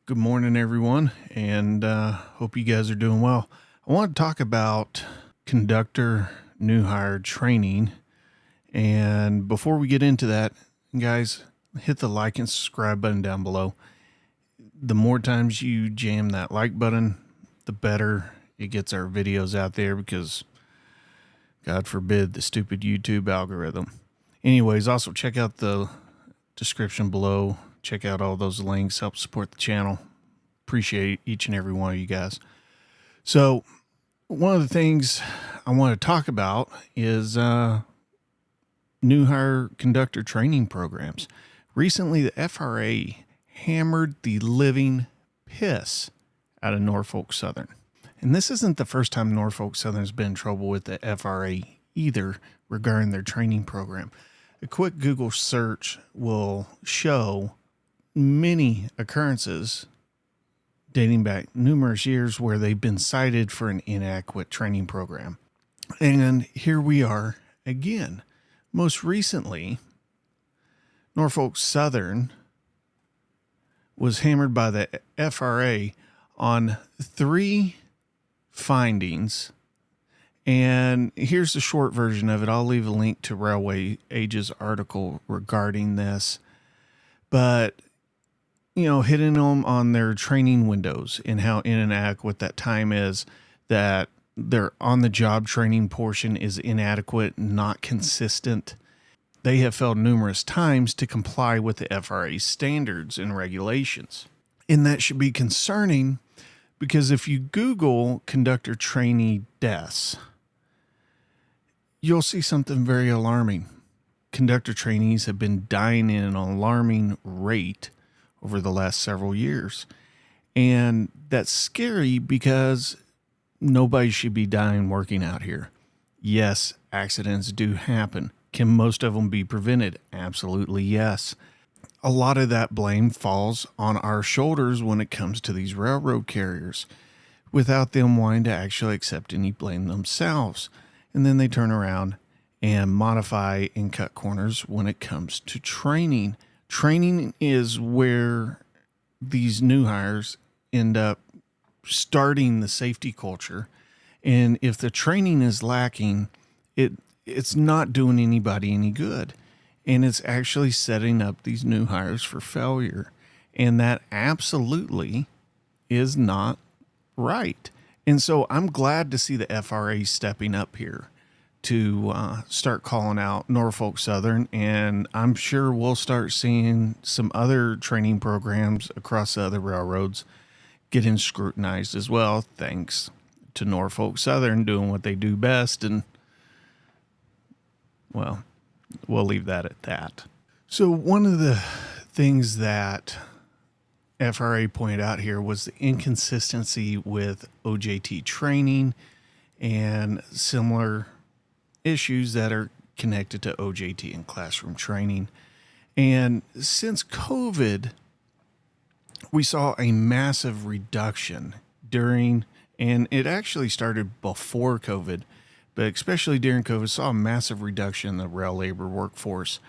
Good morning, everyone, and hope you guys are doing well. I want to talk about conductor new hire training. And before we get into that, guys, hit the like and subscribe button down below. The more times you jam that like button, the better it gets our videos out there because, God forbid, the stupid YouTube algorithm. Anyways, also check out the description below. Check out all those links, help support the channel. Appreciate each and every one of you guys. So one of the things I want to talk about is new hire conductor training programs. Recently, the FRA hammered the living piss out of Norfolk Southern. And this isn't the first time Norfolk Southern's been in trouble with the FRA either regarding their training program. A quick Google search will show many occurrences dating back numerous years where they've been cited for an inadequate training program. And here we are again. Most recently, Norfolk Southern was hammered by the FRA on 3 findings. And here's the short version of it. I'll leave a link to Railway Age's article regarding this. But hitting them on their training windows and how inadequate that time is, that their on-the-job training portion is inadequate, not consistent. They have failed numerous times to comply with the FRA standards and regulations. And that should be concerning because if you Google conductor trainee deaths, you'll see something very alarming. Conductor trainees have been dying in an alarming rate over the last several years. And that's scary because nobody should be dying working out here. Yes, accidents do happen. Can most of them be prevented? Absolutely yes. A lot of that blame falls on our shoulders when it comes to these railroad carriers without them wanting to actually accept any blame themselves. And then they turn around and modify and cut corners when it comes to training. Training is where these new hires end up starting the safety culture. And if the training is lacking, it's not doing anybody any good. And it's actually setting up these new hires for failure. And that absolutely is not right. And so I'm glad to see the FRA stepping up here to start calling out Norfolk Southern, and I'm sure we'll start seeing some other training programs across the other railroads getting scrutinized as well, thanks to Norfolk Southern doing what they do best. And, well, we'll leave that at that. So one of the things that FRA pointed out here was the inconsistency with OJT training and similar issues that are connected to OJT and classroom training. And since COVID, we saw a massive reduction during, and it actually started before COVID, but especially during COVID, saw a massive reduction in the rail labor workforce.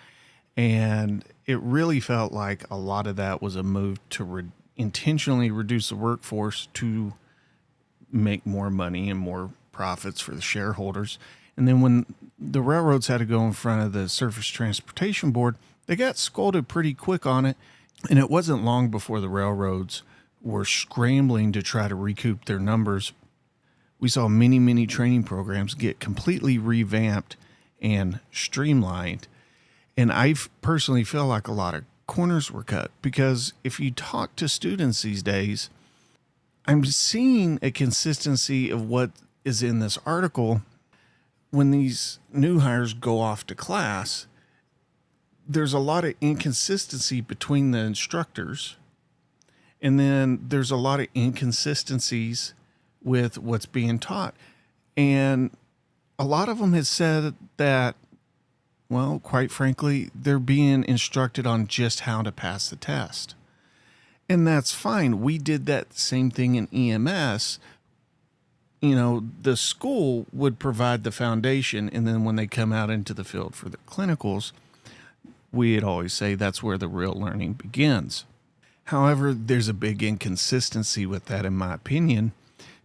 And it really felt like a lot of that was a move to intentionally reduce the workforce to make more money and more profits for the shareholders. And then when the railroads had to go in front of the Surface Transportation Board, they got scolded pretty quick on it. And it wasn't long before the railroads were scrambling to try to recoup their numbers. We saw many, many training programs get completely revamped and streamlined. And I personally feel like a lot of corners were cut because if you talk to students these days, I'm seeing a consistency of what is in this article. When these new hires go off to class, there's a lot of inconsistency between the instructors. And then there's a lot of inconsistencies with what's being taught. And a lot of them has said that, well, quite frankly, they're being instructed on just how to pass the test. And that's fine. We did that same thing in EMS. The school would provide the foundation, and then when they come out into the field for the clinicals, we'd always say that's where the real learning begins. However, there's a big inconsistency with that, in my opinion,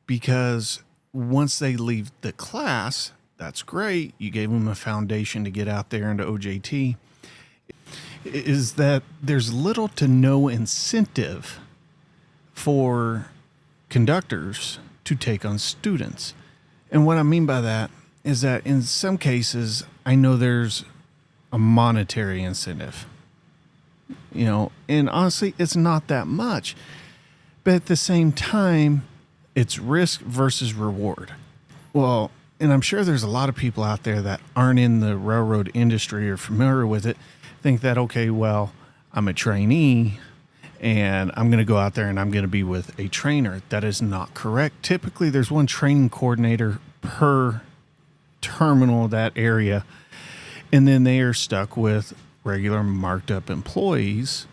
because once they leave the class, that's great. You gave them a foundation to get out there into OJT. Is that there's little to no incentive for conductors to take on students. And what I mean by that is that in some cases, I know there's a monetary incentive, and honestly, it's not that much. But at the same time, it's risk versus reward. Well, and I'm sure there's a lot of people out there that aren't in the railroad industry or familiar with it, think that, okay, well, I'm a trainee and I'm going to go out there and I'm going to be with a trainer. That is not correct. Typically, there's one training coordinator per terminal, that area, and then they are stuck with regular marked up employees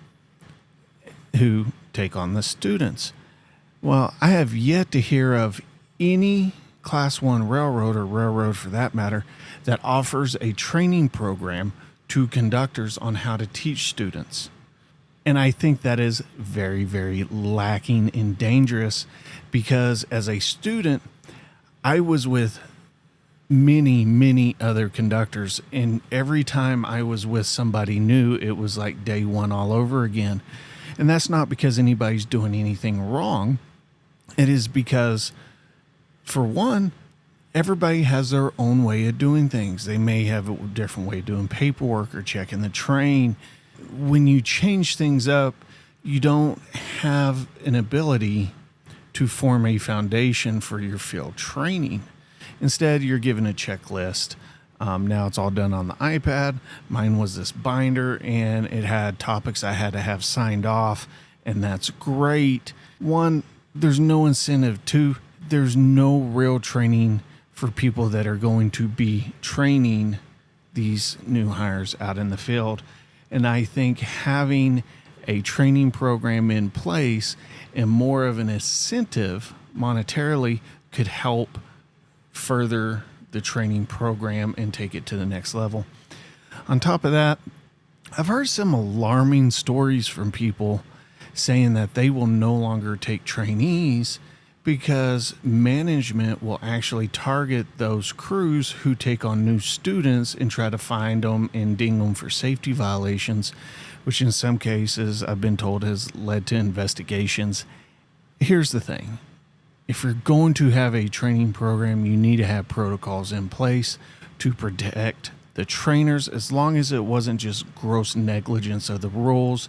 who take on the students. Well, I have yet to hear of any Class 1 railroad, or railroad for that matter, that offers a training program to conductors on how to teach students. And I think that is very, very lacking and dangerous, because as a student, I was with many, many other conductors, and every time I was with somebody new, it was like day one all over again. And that's not because anybody's doing anything wrong. It is because, for one, everybody has their own way of doing things. They may have a different way of doing paperwork or checking the train. When you change things up, you don't have an ability to form a foundation for your field training. Instead, you're given a checklist. Now it's all done on the iPad. Mine was this binder, and it had topics I had to have signed off, and that's great. One, there's no incentive. Two, there's no real training for people that are going to be training these new hires out in the field. And I think having a training program in place and more of an incentive monetarily could help further the training program and take it to the next level. On top of that, I've heard some alarming stories from people saying that they will no longer take trainees because management will actually target those crews who take on new students and try to find them and ding them for safety violations, which in some cases I've been told has led to investigations. Here's the thing. If you're going to have a training program, you need to have protocols in place to protect the trainers. As long as it wasn't just gross negligence of the rules,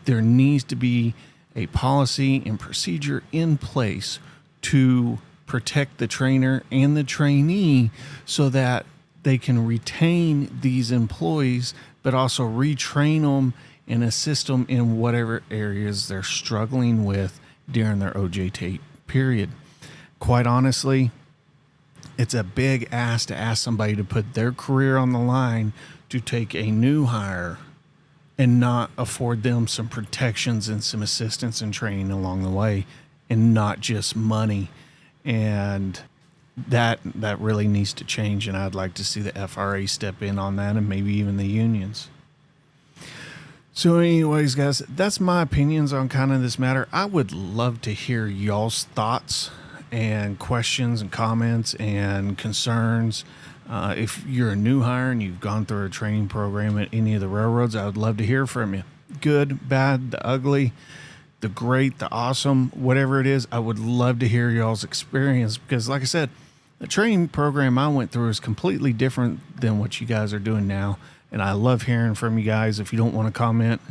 there needs to be a policy and procedure in place to protect the trainer and the trainee so that they can retain these employees, but also retrain them and assist them in whatever areas they're struggling with during their OJT period. Quite honestly, it's a big ask to ask somebody to put their career on the line to take a new hire and not afford them some protections and some assistance and training along the way, and not just money. And that really needs to change, and I'd like to see the FRA step in on that, and maybe even the unions. So anyways, guys, that's my opinions on kind of this matter. I would love to hear y'all's thoughts and questions and comments and concerns. If you're a new hire and you've gone through a training program at any of the railroads, I would love to hear from you. Good, bad, the ugly, the great, the awesome, whatever it is, I would love to hear y'all's experience, because like I said, the training program I went through is completely different than what you guys are doing now. And I love hearing from you guys. If you don't want to comment,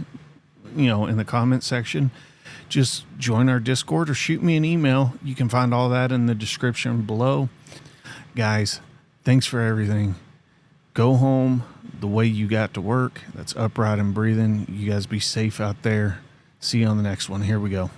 in the comment section, just join our Discord or shoot me an email. You can find all that in the description below. Guys, thanks for everything. Go home the way you got to work. That's upright and breathing. You guys be safe out there. See you on the next one. Here we go.